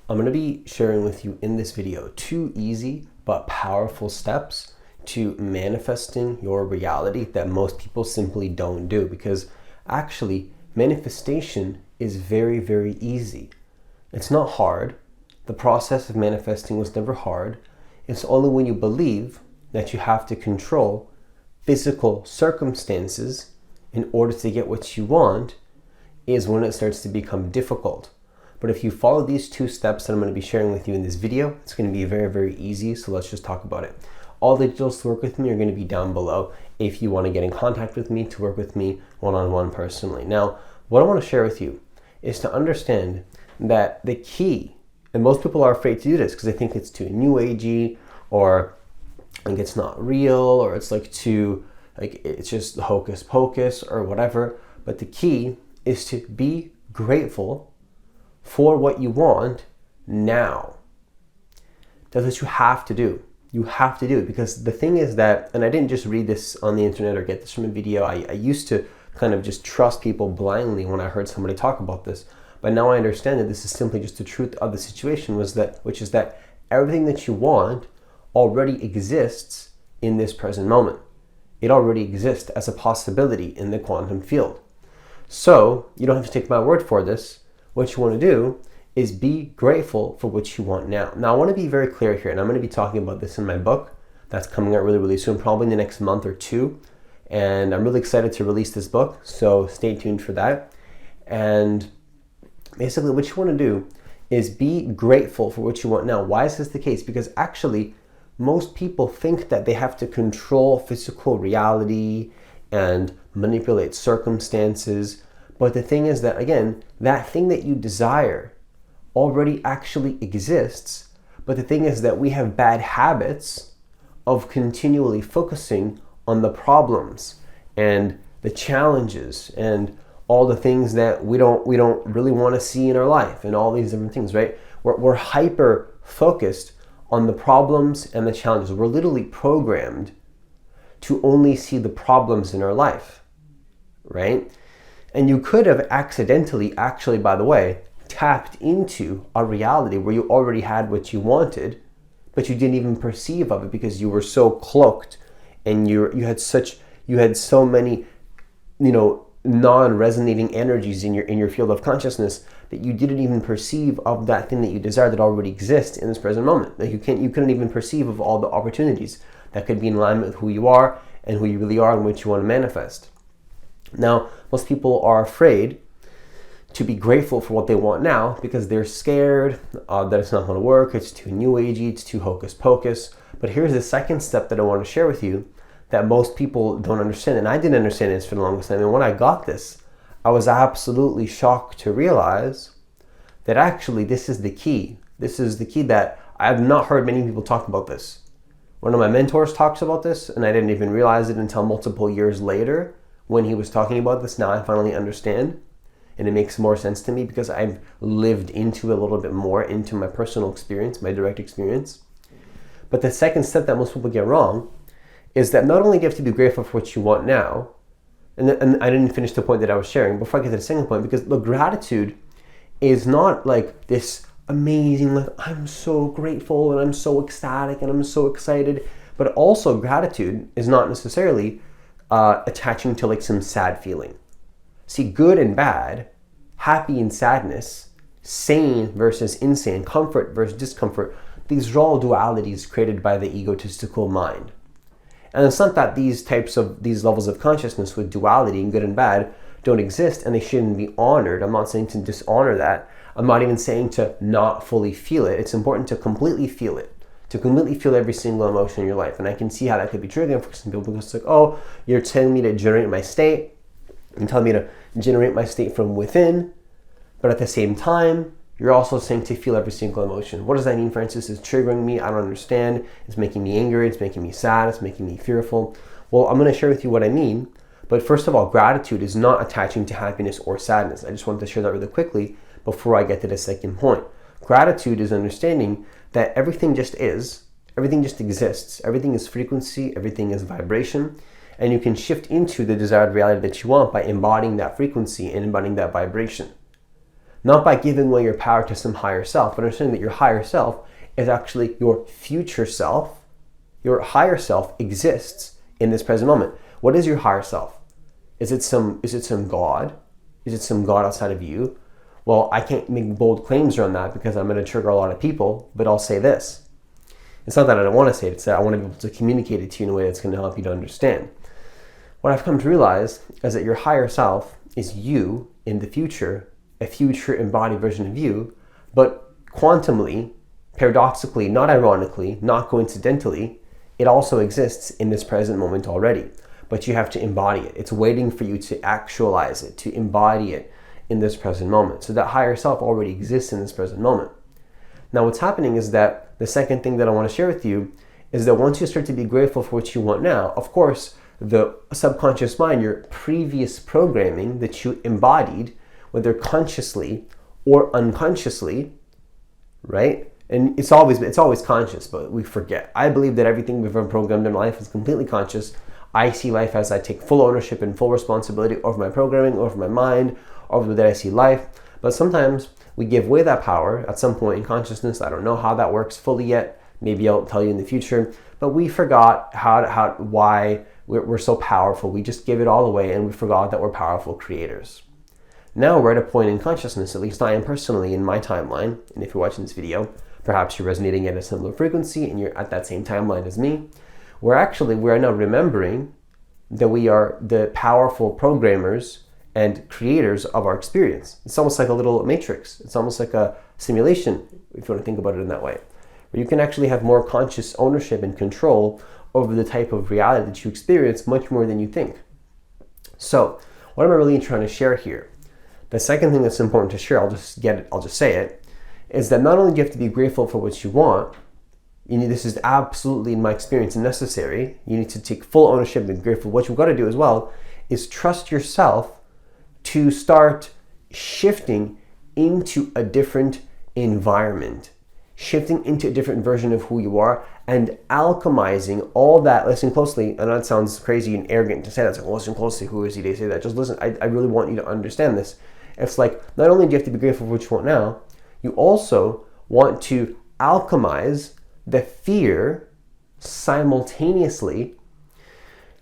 I'm going to be sharing with you in this video 2 easy but powerful steps to manifesting your reality that most people simply don't do, because actually manifestation is very, very easy. It's not hard. The process of manifesting was never hard. It's only when you believe that you have to control physical circumstances in order to get what you want is when it starts to become difficult. But if you follow these 2 steps that I'm going to be sharing with you in this video, it's going to be very, very easy. So let's just talk about it. All the details to work with me are going to be down below if you want to get in contact with me, to work with me one-on-one personally. Now, what I want to share with you is to understand that the key, and most people are afraid to do this because they think it's too new agey, or like it's not real, or it's like too, like it's just hocus pocus or whatever. But the key is to be grateful for what you want now. That's what you have to do. You have to do it, because the thing is that, and I didn't just read this on the internet or get this from a video. I used to kind of just trust people blindly when I heard somebody talk about this. But now I understand that this is simply just the truth of the situation, which is that everything that you want already exists in this present moment. It already exists as a possibility in the quantum field. So you don't have to take my word for this. What you want to do is be grateful for what you want now. Now, I want to be very clear here, and I'm going to be talking about this in my book that's coming out really, really soon, probably in the next month or 2. And I'm really excited to release this book, so stay tuned for that. And basically what you want to do is be grateful for what you want now. Why is this the case? Because actually, most people think that they have to control physical reality and manipulate circumstances. But the thing is that, again, that thing that you desire already actually exists. But the thing is that we have bad habits of continually focusing on the problems and the challenges and all the things that we don't really want to see in our life, and all these different things, right? We're hyper focused on the problems and the challenges. We're literally programmed to only see the problems in our life, right? And you could have accidentally, actually, by the way, tapped into a reality where you already had what you wanted, but you didn't even perceive of it because you were so cloaked, and you had so many, non-resonating energies in your field of consciousness that you didn't even perceive of that thing that you desire that already exists in this present moment. Like you couldn't even perceive of all the opportunities that could be in alignment with who you are and who you really are and what you want to manifest. Now, most people are afraid to be grateful for what they want now because they're scared that it's not going to work, it's too new agey, it's too hocus pocus. But here's the second step that I want to share with you that most people don't understand, and I didn't understand this for the longest time. And when I got this, I was absolutely shocked to realize that actually this is the key. This is the key that I have not heard many people talk about this. One of my mentors talks about this, and I didn't even realize it until multiple years later when he was talking about this. Now I finally understand, and it makes more sense to me because I've lived into a little bit more into my personal experience, my direct experience. But the second step that most people get wrong is that not only do you have to be grateful for what you want now, and I didn't finish the point that I was sharing before I get to the second point, because the gratitude is not like this amazing, like I'm so grateful and I'm so ecstatic and I'm so excited, but also gratitude is not necessarily attaching to like some sad feeling. See, good and bad, happy and sadness, sane versus insane, comfort versus discomfort, these are all dualities created by the egotistical mind. And it's not that these levels of consciousness with duality and good and bad don't exist and they shouldn't be honored. I'm not saying to dishonor that. I'm not even saying to not fully feel it. It's important to completely feel it, to completely feel every single emotion in your life. And I can see how that could be triggering for some people, because it's like, oh, you're telling me to generate my state. You're telling me to generate my state from within. But at the same time, you're also saying to feel every single emotion. What does that mean, Francis? It's triggering me. I don't understand. It's making me angry. It's making me sad. It's making me fearful. Well, I'm going to share with you what I mean. But first of all, gratitude is not attaching to happiness or sadness. I just wanted to share that really quickly before I get to the second point. Gratitude is understanding that everything just is. Everything just exists. Everything is frequency. Everything is vibration. And you can shift into the desired reality that you want by embodying that frequency and embodying that vibration. Not by giving away your power to some higher self, but understanding that your higher self is actually your future self. Your higher self exists in this present moment. What is your higher self? Is it some God? Is it some God outside of you? Well, I can't make bold claims around that because I'm going to trigger a lot of people, but I'll say this. It's not that I don't want to say it, it's that I want to be able to communicate it to you in a way that's going to help you to understand. What I've come to realize is that your higher self is you in the future, a future embodied version of you, but quantumly, paradoxically, not ironically, not coincidentally, it also exists in this present moment already. But you have to embody it. It's waiting for you to actualize it, to embody it in this present moment. So that higher self already exists in this present moment. Now what's happening is that the second thing that I want to share with you is that once you start to be grateful for what you want now, of course, the subconscious mind, your previous programming that you embodied, whether consciously or unconsciously, right? And it's always conscious, but we forget. I believe that everything we've ever programmed in life is completely conscious. I see life as I take full ownership and full responsibility over my programming, over my mind, over the way that I see life. But sometimes we give away that power at some point in consciousness. I don't know how that works fully yet. Maybe I'll tell you in the future. But we forgot why we're so powerful. We just give it all away and we forgot that we're powerful creators. Now we're at a point in consciousness, at least I am personally in my timeline, and if you're watching this video, perhaps you're resonating at a similar frequency and you're at that same timeline as me, we're now remembering that we are the powerful programmers and creators of our experience. It's almost like a little matrix. It's almost like a simulation, if you want to think about it in that way, where you can actually have more conscious ownership and control over the type of reality that you experience much more than you think. So, what am I really trying to share here? The second thing that's important to share, I'll just say it, is that not only do you have to be grateful for what you want, this is absolutely, in my experience, necessary. You need to take full ownership and be grateful. What you've got to do as well is trust yourself to start shifting into a different environment, shifting into a different version of who you are, and alchemizing all that. Listen closely. I know that sounds crazy and arrogant to say that. It's like, listen closely. Who is he to say that? Just listen. I really want you to understand this. It's like, not only do you have to be grateful for what you want now, you also want to alchemize the fear simultaneously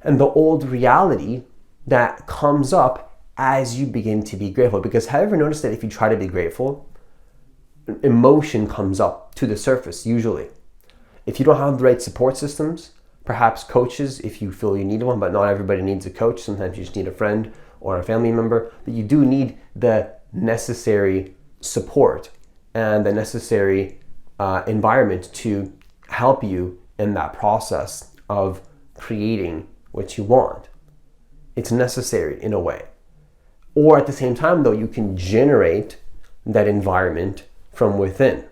and the old reality that comes up as you begin to be grateful. Because have you ever noticed that if you try to be grateful, emotion comes up to the surface usually? If you don't have the right support systems, perhaps coaches if you feel you need one, but not everybody needs a coach. Sometimes you just need a friend or a family member, but you do need the necessary support and the necessary environment to help you in that process of creating what you want. It's necessary in a way. Or at the same time though, you can generate that environment from within.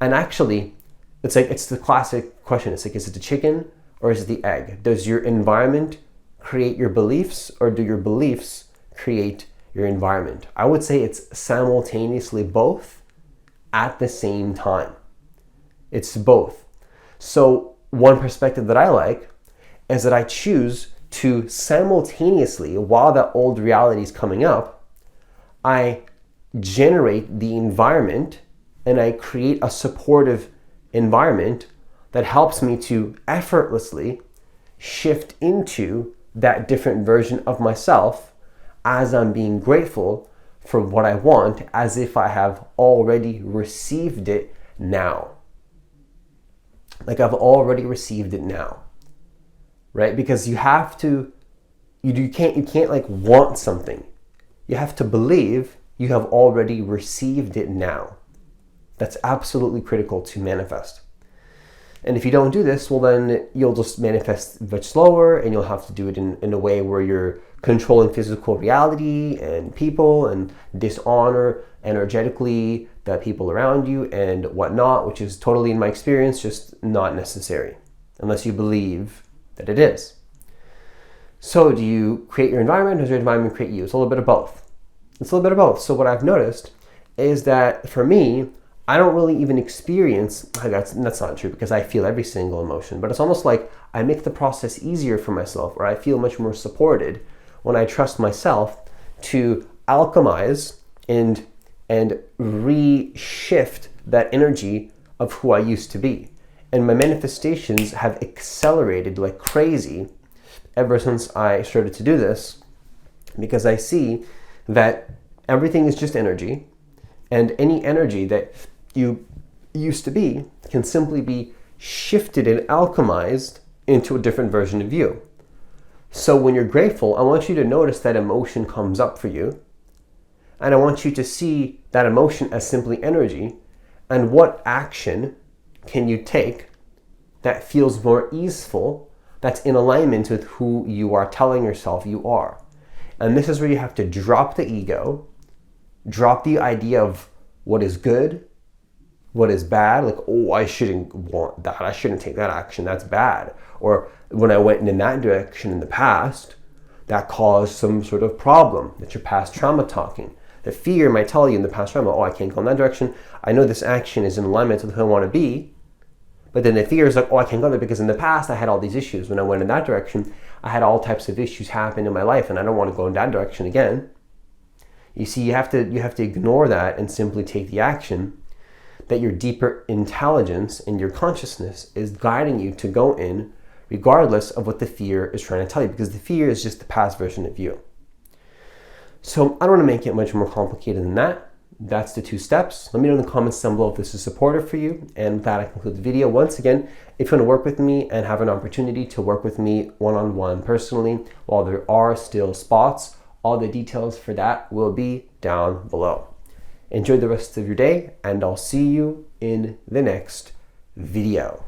And actually, it's the classic question. It's like, is it the chicken or is it the egg? Does your environment create your beliefs, or do your beliefs create your environment? I would say it's simultaneously both at the same time. It's both. So one perspective that I like is that I choose to simultaneously, while that old reality is coming up, I generate the environment and I create a supportive environment that helps me to effortlessly shift into that different version of myself as I'm being grateful for what I want, as if I have already received it now. Like I've already received it now, right? Because you have to, you can't like want something. You have to believe you have already received it now. That's absolutely critical to manifest. And if you don't do this, well then you'll just manifest much slower, and you'll have to do it in a way where you're controlling physical reality and people and dishonor energetically the people around you and whatnot, which is totally, in my experience, just not necessary unless you believe that it is. So do you create your environment, or does your environment create you? It's a little bit of both. So what I've noticed is that for me, I don't really even experience, that's not true because I feel every single emotion, but it's almost like I make the process easier for myself, or I feel much more supported when I trust myself to alchemize and and reshift that energy of who I used to be. And my manifestations have accelerated like crazy ever since I started to do this, because I see that everything is just energy, and any energy that you used to be can simply be shifted and alchemized into a different version of you. So when you're grateful, I want you to notice that emotion comes up for you, and I want you to see that emotion as simply energy, and what action can you take that feels more easeful, that's in alignment with who you are telling yourself you are. And this is where you have to drop the ego, drop the idea of what is good, what is bad, like, oh, I shouldn't want that, I shouldn't take that action, that's bad. Or when I went in that direction in the past, that caused some sort of problem. That's your past trauma talking. The fear might tell you in the past trauma, oh, I can't go in that direction. I know this action is in alignment with who I want to be. But then the fear is like, oh, I can't go there because in the past I had all these issues. When I went in that direction, I had all types of issues happen in my life, and I don't want to go in that direction again. You see, you have to ignore that and simply take the action that your deeper intelligence and your consciousness is guiding you to go in, regardless of what the fear is trying to tell you, because the fear is just the past version of you. So I don't want to make it much more complicated than that. That's the 2 steps. Let me know in the comments down below if this is supportive for you. And with that, I conclude the video. Once again, if you want to work with me and have an opportunity to work with me one-on-one personally, while there are still spots, all the details for that will be down below. Enjoy the rest of your day, and I'll see you in the next video.